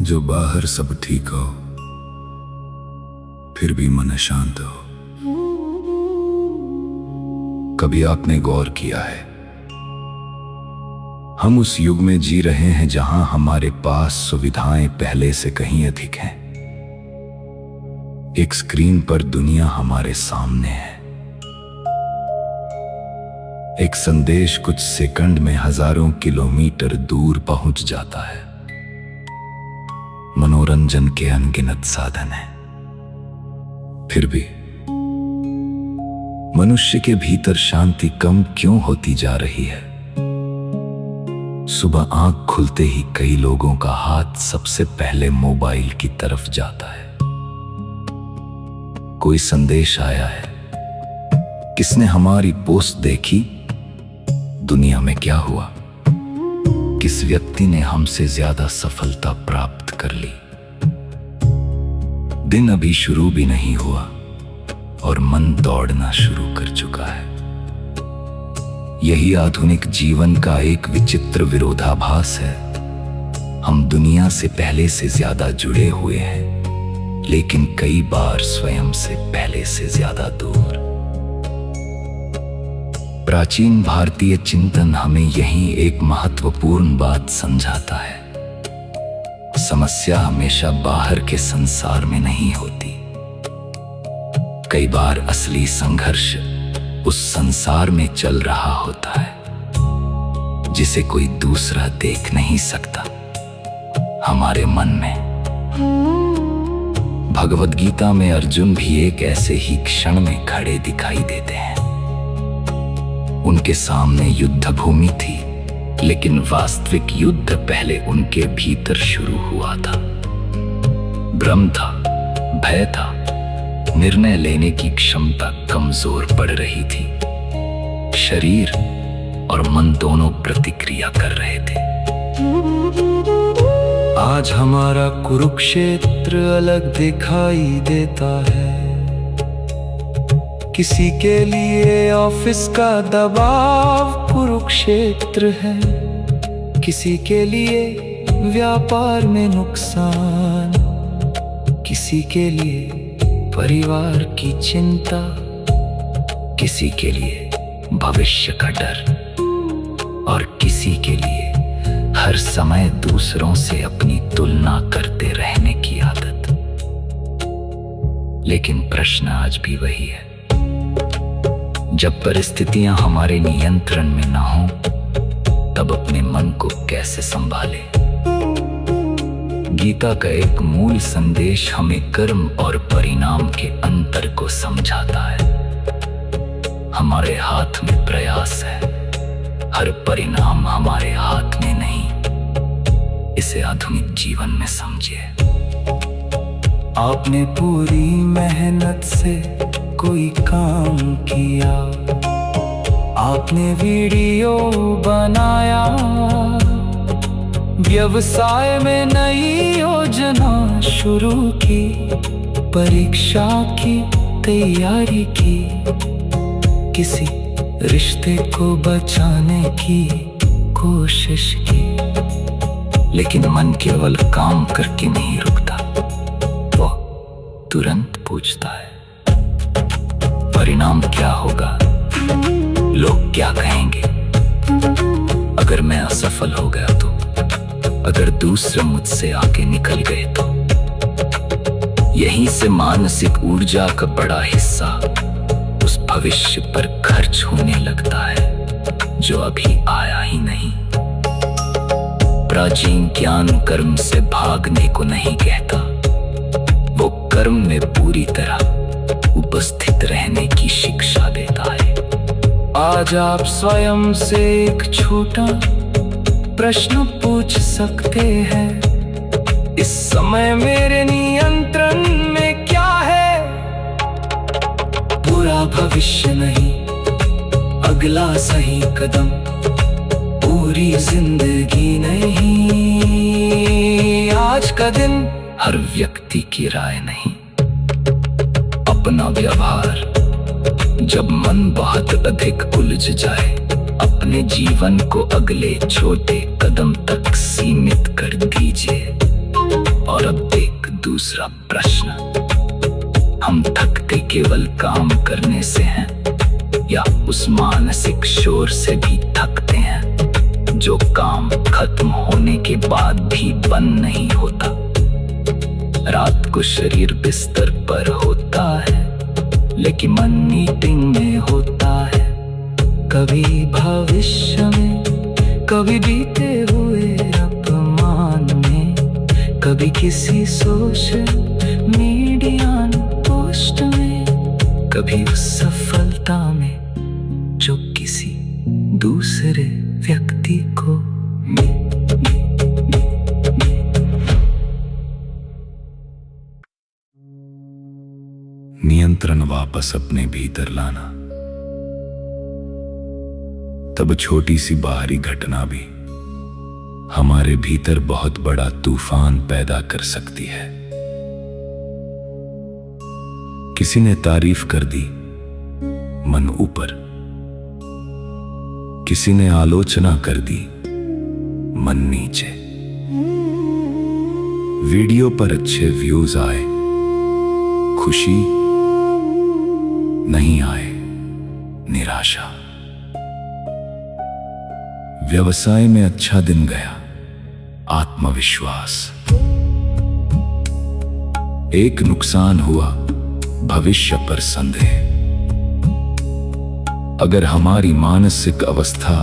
जो बाहर सब ठीक हो फिर भी मन अशांत हो। कभी आपने गौर किया है, हम उस युग में जी रहे हैं जहां हमारे पास सुविधाएं पहले से कहीं अधिक हैं। एक स्क्रीन पर दुनिया हमारे सामने है। एक संदेश कुछ सेकंड में हजारों किलोमीटर दूर पहुंच जाता है। मनोरंजन के अनगिनत साधन हैं। फिर भी मनुष्य के भीतर शांति कम क्यों होती जा रही है? सुबह आंख खुलते ही कई लोगों का हाथ सबसे पहले मोबाइल की तरफ जाता है। कोई संदेश आया है, किसने हमारी पोस्ट देखी, दुनिया में क्या हुआ, किस व्यक्ति ने हमसे ज्यादा सफलता प्राप्त कर ली। दिन अभी शुरू भी नहीं हुआ और मन दौड़ना शुरू कर चुका है। यही आधुनिक जीवन का एक विचित्र विरोधाभास है। हम दुनिया से पहले से ज्यादा जुड़े हुए हैं, लेकिन कई बार स्वयं से पहले से ज्यादा दूर। प्राचीन भारतीय चिंतन हमें यही एक महत्वपूर्ण बात समझाता है। समस्या हमेशा बाहर के संसार में नहीं होती। कई बार असली संघर्ष उस संसार में चल रहा होता है जिसे कोई दूसरा देख नहीं सकता, हमारे मन में। भगवद गीता में अर्जुन भी एक ऐसे ही क्षण में खड़े दिखाई देते हैं। उनके सामने युद्ध भूमि थी, लेकिन वास्तविक युद्ध पहले उनके भीतर शुरू हुआ था। भ्रम था, भय था, निर्णय लेने की क्षमता कमजोर पड़ रही थी। शरीर और मन दोनों प्रतिक्रिया कर रहे थे। आज हमारा कुरुक्षेत्र अलग दिखाई देता है। किसी के लिए ऑफिस का दबाव कुरुक्षेत्र है, किसी के लिए व्यापार में नुकसान, किसी के लिए परिवार की चिंता, किसी के लिए भविष्य का डर, और किसी के लिए हर समय दूसरों से अपनी तुलना करते रहने की आदत। लेकिन प्रश्न आज भी वही है, जब परिस्थितियां हमारे नियंत्रण में ना हो, तब अपने मन को कैसे संभाले? गीता का एक मूल संदेश हमें कर्म और परिणाम के अंतर को समझाता है। हमारे हाथ में प्रयास है, हर परिणाम हमारे हाथ में नहीं। इसे आधुनिक जीवन में समझिए। आपने पूरी मेहनत से कोई काम किया, आपने वीडियो बनाया, व्यवसाय में नई योजना शुरू की, परीक्षा की तैयारी की, किसी रिश्ते को बचाने की कोशिश की। लेकिन मन केवल काम करके नहीं रुकता, वो तुरंत पूछता है, परिणाम क्या होगा? लोग क्या कहेंगे? अगर मैं असफल हो गया तो? अगर दूसरे मुझसे आगे निकल गए तो? यहीं से मानसिक ऊर्जा का बड़ा हिस्सा उस भविष्य पर खर्च होने लगता है जो अभी आया ही नहीं। प्राचीन ज्ञान कर्म से भागने को नहीं कहता, वो कर्म में पूरी तरह उपस्थित रहने की शिक्षा देता है। आज आप स्वयं से एक छोटा प्रश्न पूछ सकते हैं, इस समय मेरे नियंत्रण में क्या है? पूरा भविष्य नहीं, अगला सही कदम, पूरी जिंदगी नहीं। आज का दिन हर व्यक्ति की राय नहीं, अपना व्यवहार। जब मन बहुत अधिक उलझ जाए, अपने जीवन को अगले छोटे कदम तक सीमित कर दीजिए। दूसरा प्रश्न, हम थकते केवल काम करने से हैं या उस मानसिक शोर से भी थकते हैं जो काम खत्म होने के बाद भी बंद नहीं होता। रात को शरीर बिस्तर पर होता है लेकिन मन मीटिंग में होता है, कभी भविष्य में, कभी बीते हुए अपमान में, कभी किसी सोशल मीडिया पोस्ट में, कभी उस सफलता में जो किसी दूसरे व्यक्ति को नियंत्रण वापस अपने भीतर लाना। तब छोटी सी बाहरी घटना भी हमारे भीतर बहुत बड़ा तूफान पैदा कर सकती है। किसी ने तारीफ कर दी, मन ऊपर, किसी ने आलोचना कर दी, मन नीचे। वीडियो पर अच्छे व्यूज आए, खुशी नहीं आए, निराशा। व्यवसाय में अच्छा दिन गया, आत्मविश्वास। एक नुकसान हुआ, भविष्य पर संदेह। अगर हमारी मानसिक अवस्था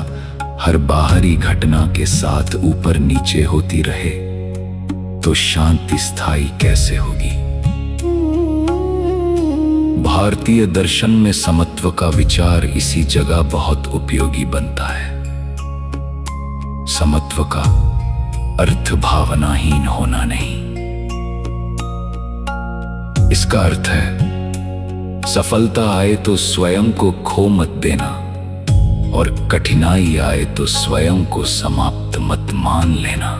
हर बाहरी घटना के साथ ऊपर नीचे होती रहे तो शांति स्थायी कैसे होगी? भारतीय दर्शन में समत्व का विचार इसी जगह बहुत उपयोगी बनता है। समत्व का अर्थ भावनाहीन होना नहीं। इसका अर्थ है सफलता आए तो स्वयं को खो मत देना और कठिनाई आए तो स्वयं को समाप्त मत मान लेना।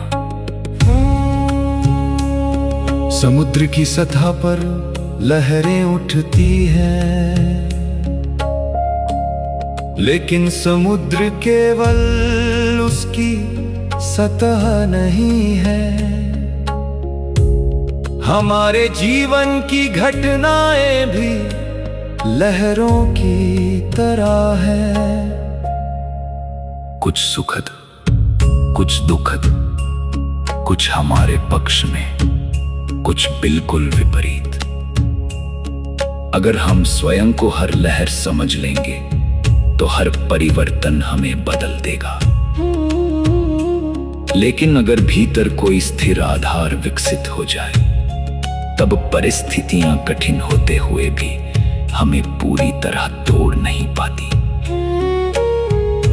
समुद्र की सतह पर लहरें उठती हैं, लेकिन समुद्र केवल उसकी सतह नहीं है। हमारे जीवन की घटनाएं भी लहरों की तरह है। कुछ सुखद, कुछ दुखद, कुछ हमारे पक्ष में, कुछ बिल्कुल विपरीत। अगर हम स्वयं को हर लहर समझ लेंगे तो हर परिवर्तन हमें बदल देगा। लेकिन अगर भीतर कोई स्थिर आधार विकसित हो जाए तब परिस्थितियां कठिन होते हुए भी हमें पूरी तरह तोड़ नहीं पाती।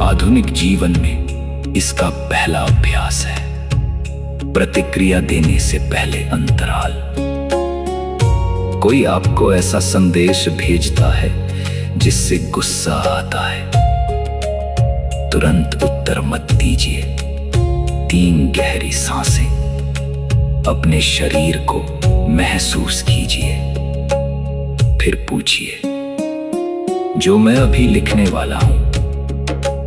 आधुनिक जीवन में इसका पहला अभ्यास है प्रतिक्रिया देने से पहले अंतराल। कोई आपको ऐसा संदेश भेजता है जिससे गुस्सा आता है, तुरंत उत्तर मत दीजिए। 3 गहरी सांसें, अपने शरीर को महसूस कीजिए, फिर पूछिए, जो मैं अभी लिखने वाला हूं,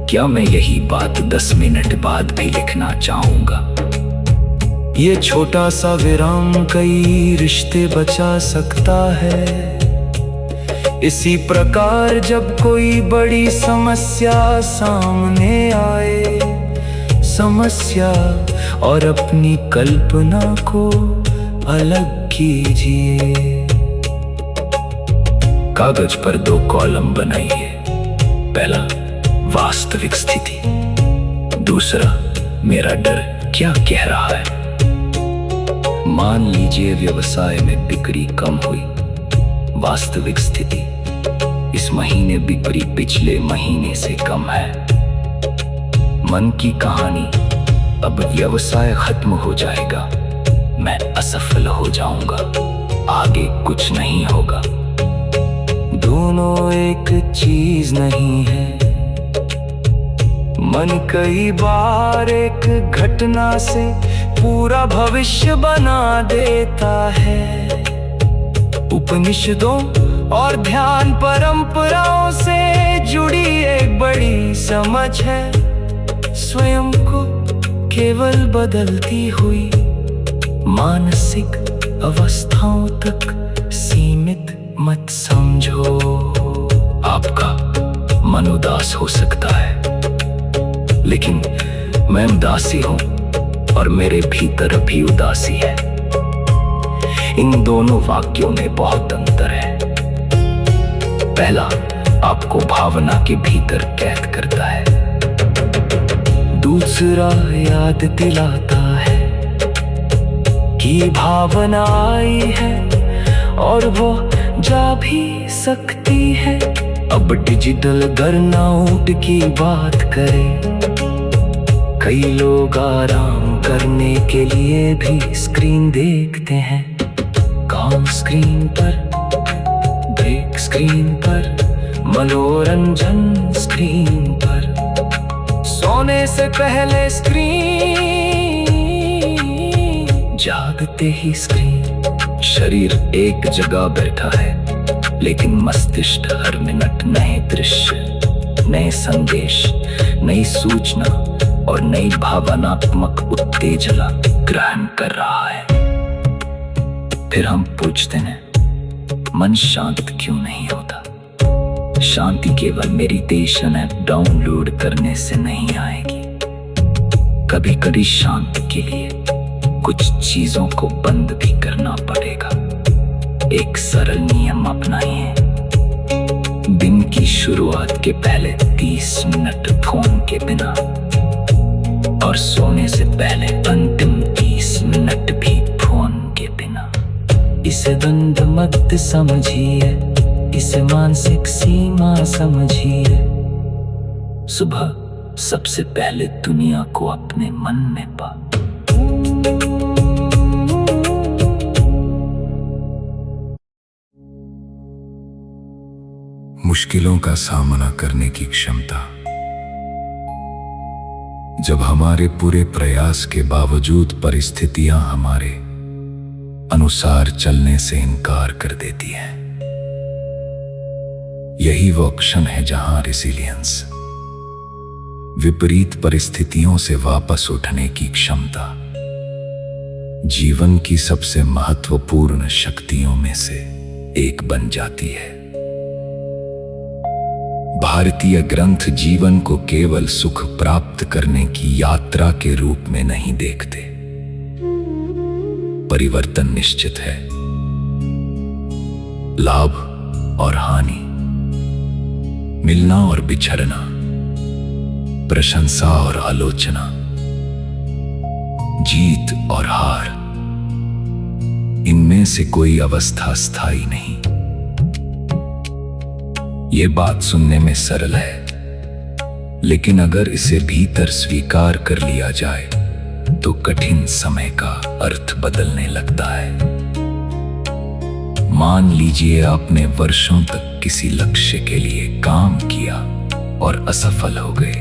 क्या मैं यही बात 10 मिनट बाद भी लिखना चाहूंगा? ये छोटा सा विराम कई रिश्ते बचा सकता है। इसी प्रकार जब कोई बड़ी समस्या सामने आए, समस्या और अपनी कल्पना को अलग कीजिए। कागज पर 2 कॉलम बनाइए। पहला, वास्तविक स्थिति। दूसरा, मेरा डर क्या कह रहा है। मान लीजिए व्यवसाय में बिक्री कम हुई। वास्तविक स्थिति, इस महीने बिक्री पिछले महीने से कम है। मन की कहानी, अब व्यवसाय खत्म हो जाएगा, मैं असफल हो जाऊंगा, आगे कुछ नहीं होगा। दोनों एक चीज नहीं है। मन कई बार एक घटना से पूरा भविष्य बना देता है। उपनिषदों और ध्यान परंपराओं से जुड़ी एक बड़ी समझ है, स्वयं को केवल बदलती हुई मानसिक अवस्थाओं तक सीमित मत समझो। आपका मन उदास हो सकता है, लेकिन मैं उदासी हूं और मेरे भीतर भी उदासी है। इन दोनों वाक्यों में बहुत अंतर है। पहला आपको भावना के भीतर कैद करता है, दूसरा याद दिलाता है कि भावना आई है और वो जा भी सकती है। अब डिजिटल बर्नआउट की बात करें, कई लोग आराम करने के लिए भी स्क्रीन देखते हैं। काम स्क्रीन पर, ब्रेक स्क्रीन पर, मनोरंजन स्क्रीन पर, सोने से पहले स्क्रीन, जागते ही स्क्रीन। शरीर एक जगह बैठा है, लेकिन मस्तिष्क हर मिनट नए दृश्य, नए संदेश, नई सूचना और नई भावनात्मक उत्तेजना ग्रहण कर रहा है। फिर हम पूछते हैं, मन शांत क्यों नहीं होता? शांति केवल मेडिटेशन ऐप डाउनलोड करने से नहीं आएगी। कभी कभी शांति के लिए कुछ चीजों को बंद भी करना पड़ेगा। एक सरल नियम अपनाइए, दिन की शुरुआत के पहले 30 मिनट फोन के बिना और सोने से पहले अंतिम 30 मिनट भी फोन के बिना। इसे द्वंद मत समझिए, इसे मानसिक सीमा समझिए। सुबह सबसे पहले दुनिया को अपने मन में पा। मुश्किलों का सामना करने की क्षमता। जब हमारे पूरे प्रयास के बावजूद परिस्थितियां हमारे अनुसार चलने से इनकार कर देती हैं, यही वो क्षण है जहां रेसिलियंस, विपरीत परिस्थितियों से वापस उठने की क्षमता, जीवन की सबसे महत्वपूर्ण शक्तियों में से एक बन जाती है। भारतीय ग्रंथ जीवन को केवल सुख प्राप्त करने की यात्रा के रूप में नहीं देखते। परिवर्तन निश्चित है, लाभ और हानि, मिलना और बिछड़ना, प्रशंसा और आलोचना, जीत और हार, इनमें से कोई अवस्था स्थायी नहीं। ये बात सुनने में सरल है, लेकिन अगर इसे भीतर स्वीकार कर लिया जाए तो कठिन समय का अर्थ बदलने लगता है। मान लीजिए आपने वर्षों तक किसी लक्ष्य के लिए काम किया और असफल हो गए।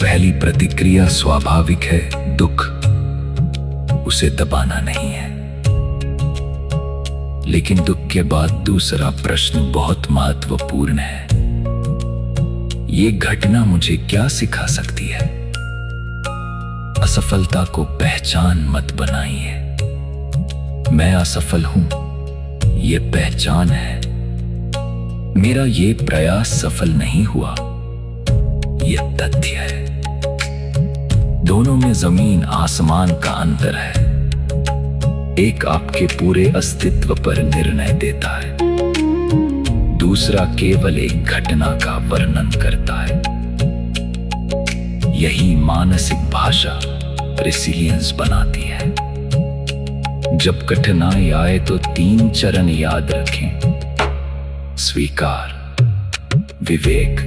पहली प्रतिक्रिया स्वाभाविक है, दुख। उसे दबाना नहीं है। लेकिन दुख के बाद दूसरा प्रश्न बहुत महत्वपूर्ण है। ये घटना मुझे क्या सिखा सकती है? असफलता को पहचान मत बनाइए। मैं असफल हूं, ये पहचान है। मेरा ये प्रयास सफल नहीं हुआ, ये तथ्य है। दोनों में जमीन आसमान का अंतर है। एक आपके पूरे अस्तित्व पर निर्णय देता है, दूसरा केवल एक घटना का वर्णन करता है। यही मानसिक भाषा रेसिलियंस बनाती है। जब कठिनाई आए तो 3 चरण याद रखें: स्वीकार, विवेक,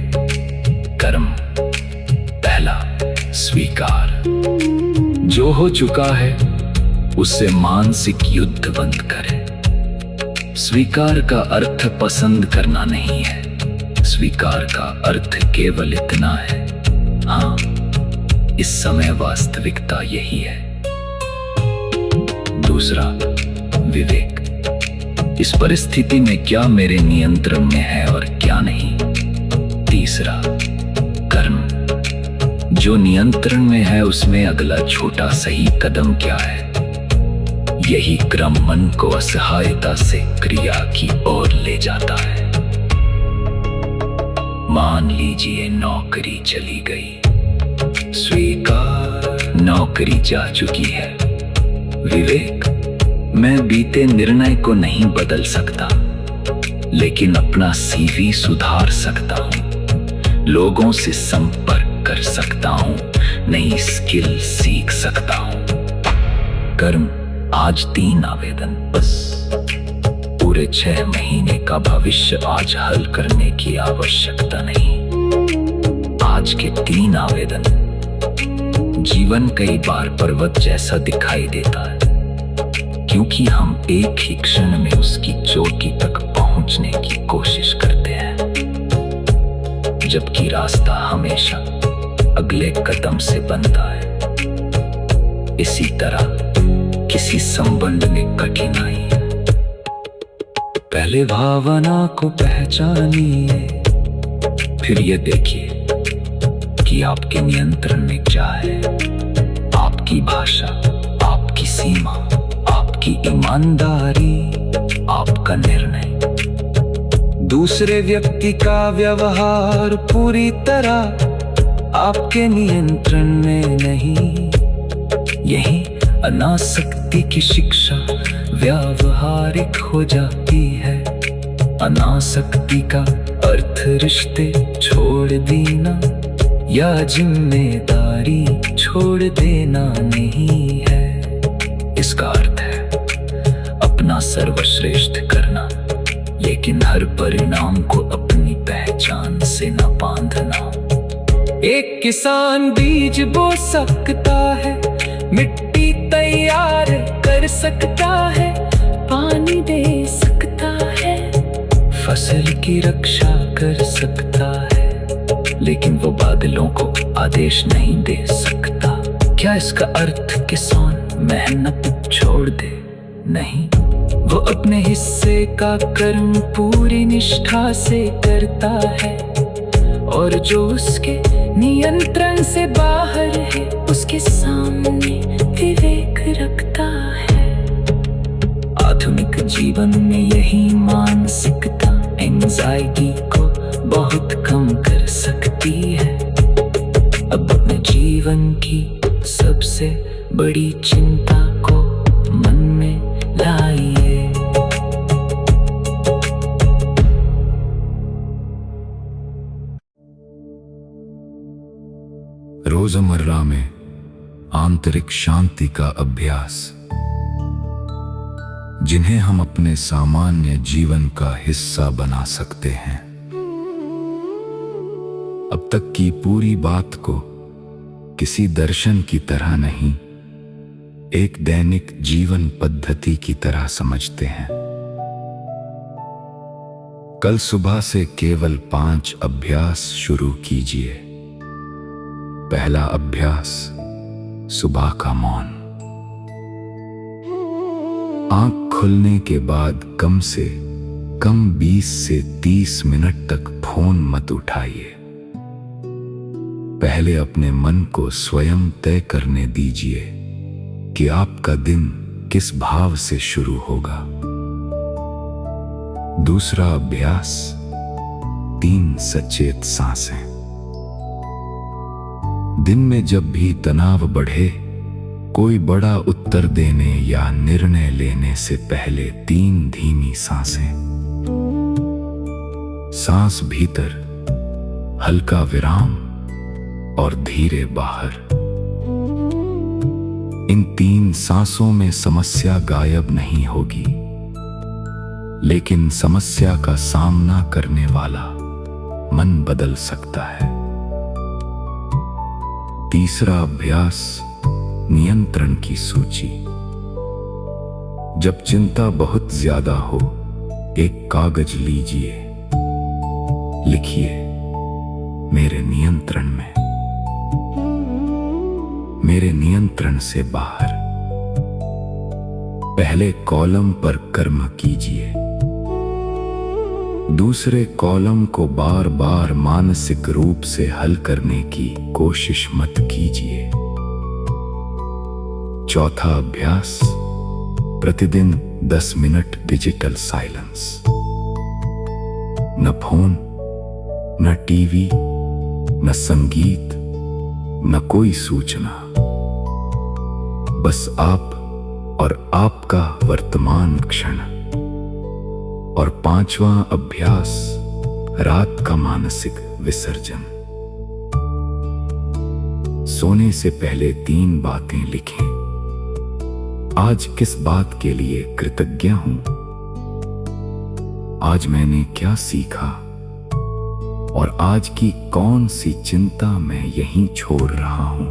कर्म। पहला, स्वीकार। जो हो चुका है उससे मानसिक युद्ध बंद करें। स्वीकार का अर्थ पसंद करना नहीं है। स्वीकार का अर्थ केवल इतना है, हाँ, इस समय वास्तविकता यही है। दूसरा, विवेक। इस परिस्थिति में क्या मेरे नियंत्रण में है और क्या नहीं। तीसरा, कर्म। जो नियंत्रण में है उसमें अगला छोटा सही कदम क्या है। यही क्रम मन को असहायता से क्रिया की ओर ले जाता है। मान लीजिए नौकरी चली गई, स्वीकार, नौकरी जा चुकी है। विवेक, मैं बीते निर्णय को नहीं बदल सकता, लेकिन अपना सीवी सुधार सकता हूं, लोगों से संपर्क कर सकता हूं, नई स्किल सीख सकता हूं। कर्म, आज 3 आवेदन बस। पूरे 6 महीने का भविष्य आज हल करने की आवश्यकता नहीं। आज के 3 आवेदन। जीवन कई बार पर्वत जैसा दिखाई देता है, क्योंकि हम एक ही क्षण में उसकी चोटी तक पहुंचने की कोशिश करते हैं, जबकि रास्ता हमेशा अगले कदम से बनता है। इसी तरह किसी संबंध में कठिनाई है। पहले भावना को पहचानिए, फिर ये देखिए कि आपके नियंत्रण में क्या है। आपकी भाषा, आपकी सीमा, आपकी ईमानदारी, आपका निर्णय। दूसरे व्यक्ति का व्यवहार पूरी तरह आपके नियंत्रण में नहीं। यही अनासक्ति की शिक्षा व्यावहारिक हो जाती है। अनासक्ति का अर्थ रिश्ते छोड़ देना या जिम्मेदारी छोड़ देना नहीं है। इसका अर्थ है अपना सर्वश्रेष्ठ करना, लेकिन हर परिणाम को अपनी पहचान से न बांधना। एक किसान बीज बो सकता है, मिट्टी तैयार कर सकता है, पानी दे सकता है, फसल की रक्षा कर सकता है, लेकिन वो बादलों को आदेश नहीं दे सकता। क्या इसका अर्थ किसान मेहनत छोड़ दे? नहीं, वो अपने हिस्से का कर्म पूरी निष्ठा से करता है, और जो उसके नियंत्रण से बाहर है उसके सामने विवेक रखता है। आधुनिक जीवन में यही मानसिकता एंजाइटी को बहुत कम कर सकती है। अब अपने जीवन की सबसे बड़ी चिंता को मन में लाइए। रोजमर्रा में आंतरिक शांति का अभ्यास, जिन्हें हम अपने सामान्य जीवन का हिस्सा बना सकते हैं। अब तक की पूरी बात को किसी दर्शन की तरह नहीं, एक दैनिक जीवन पद्धति की तरह समझते हैं। कल सुबह से केवल 5 अभ्यास शुरू कीजिए। पहला अभ्यास, सुबह का मौन। आंख खुलने के बाद कम से कम 20 से 30 मिनट तक फोन मत उठाइए। पहले अपने मन को स्वयं तय करने दीजिए कि आपका दिन किस भाव से शुरू होगा। दूसरा अभ्यास, 3 सचेत सांसें। दिन में जब भी तनाव बढ़े, कोई बड़ा उत्तर देने या निर्णय लेने से पहले 3 धीमी सांसें। सांस भीतर, हल्का विराम और धीरे बाहर। इन 3 सांसों में समस्या गायब नहीं होगी, लेकिन समस्या का सामना करने वाला मन बदल सकता है। तीसरा अभ्यास, नियंत्रण की सूची। जब चिंता बहुत ज्यादा हो, एक कागज लीजिए, लिखिए, मेरे नियंत्रण में, मेरे नियंत्रण से बाहर। पहले कॉलम पर कर्म कीजिए, दूसरे कॉलम को बार बार मानसिक रूप से हल करने की कोशिश मत कीजिए। चौथा अभ्यास, प्रतिदिन 10 मिनट डिजिटल साइलेंस। न फोन, न टीवी, न संगीत, न कोई सूचना, बस आप और आपका वर्तमान क्षण। और 5वां अभ्यास, रात का मानसिक विसर्जन। सोने से पहले 3 बातें लिखें। आज किस बात के लिए कृतज्ञ हूं? आज मैंने क्या सीखा? और आज की कौन सी चिंता मैं यहीं छोड़ रहा हूं?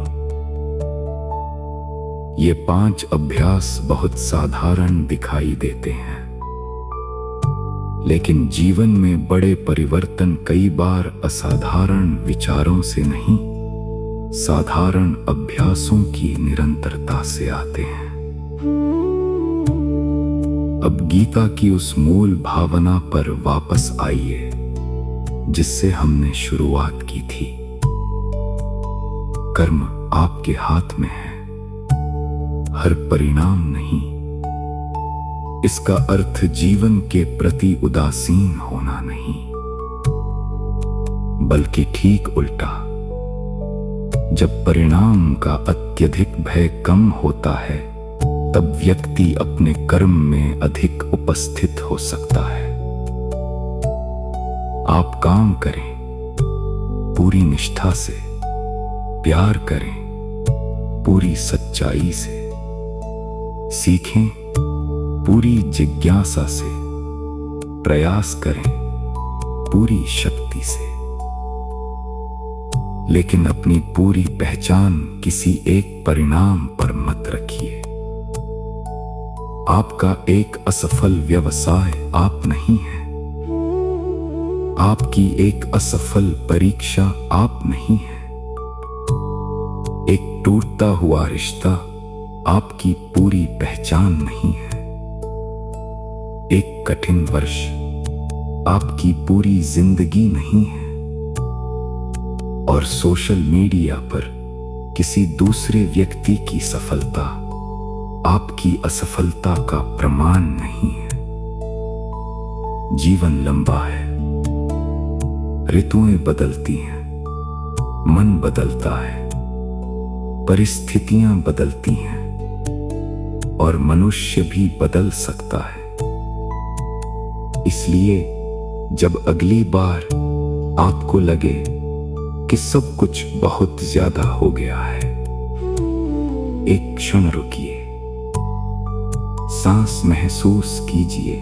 ये 5 अभ्यास बहुत साधारण दिखाई देते हैं, लेकिन जीवन में बड़े परिवर्तन कई बार असाधारण विचारों से नहीं, साधारण अभ्यासों की निरंतरता से आते हैं। अब गीता की उस मूल भावना पर वापस आइए जिससे हमने शुरुआत की थी। कर्म आपके हाथ में है, हर परिणाम नहीं। इसका अर्थ जीवन के प्रति उदासीन होना नहीं, बल्कि ठीक उल्टा। जब परिणाम का अत्यधिक भय कम होता है, तब व्यक्ति अपने कर्म में अधिक उपस्थित हो सकता है। आप काम करें पूरी निष्ठा से, प्यार करें पूरी सच्चाई से, सीखें पूरी जिज्ञासा से, प्रयास करें पूरी शक्ति से। लेकिन अपनी पूरी पहचान किसी एक परिणाम पर मत रखिए। आपका एक असफल व्यवसाय आप नहीं है। आपकी एक असफल परीक्षा आप नहीं है। एक टूटता हुआ रिश्ता आपकी पूरी पहचान नहीं है। एक कठिन वर्ष आपकी पूरी जिंदगी नहीं है। और सोशल मीडिया पर किसी दूसरे व्यक्ति की सफलता आपकी असफलता का प्रमाण नहीं है। जीवन लंबा है, ऋतुएं बदलती हैं, मन बदलता है, परिस्थितियां बदलती हैं, और मनुष्य भी बदल सकता है। इसलिए जब अगली बार आपको लगे कि सब कुछ बहुत ज्यादा हो गया है, एक क्षण रुकिए, सांस महसूस कीजिए,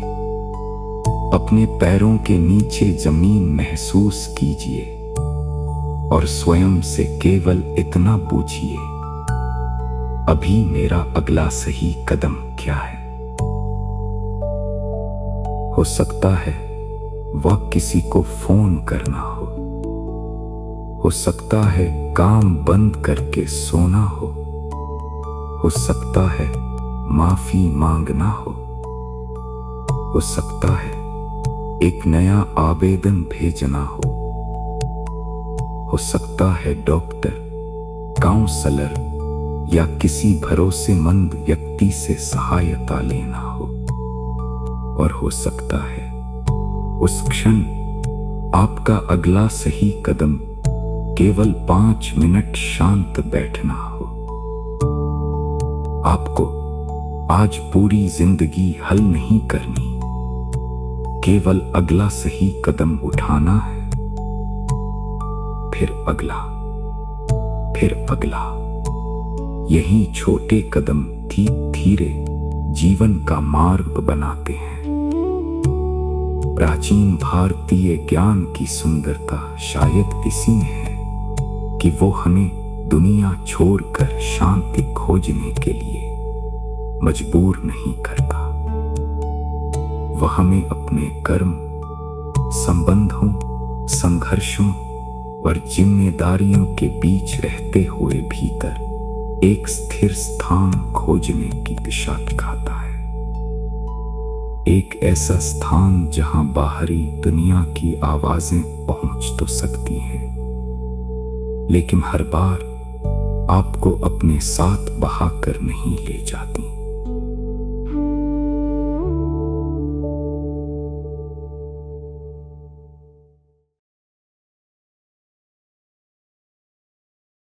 अपने पैरों के नीचे जमीन महसूस कीजिए और स्वयं से केवल इतना पूछिए, अभी मेरा अगला सही कदम क्या है? हो सकता है वह किसी को फोन करना हो सकता है काम बंद करके सोना हो सकता है माफी मांगना हो सकता है एक नया आवेदन भेजना हो सकता है डॉक्टर, काउंसलर या किसी भरोसेमंद व्यक्ति से सहायता लेना हो। और हो सकता है उस क्षण आपका अगला सही कदम केवल 5 मिनट शांत बैठना हो। आपको आज पूरी जिंदगी हल नहीं करनी, केवल अगला सही कदम उठाना है, फिर अगला, फिर अगला। यही छोटे कदम धीरे धीरे जीवन का मार्ग बनाते हैं। प्राचीन भारतीय ज्ञान की सुंदरता शायद इसी में है कि वो हमें दुनिया छोड़कर शांति खोजने के लिए मजबूर नहीं करता। वह हमें अपने कर्म, संबंधों, संघर्षों और जिम्मेदारियों के बीच रहते हुए भीतर एक स्थिर स्थान खोजने की दिशा दिखाता है। एक ऐसा स्थान जहां बाहरी दुनिया की आवाजें पहुंच तो सकती हैं, लेकिन हर बार आपको अपने साथ बहाकर नहीं ले जाती।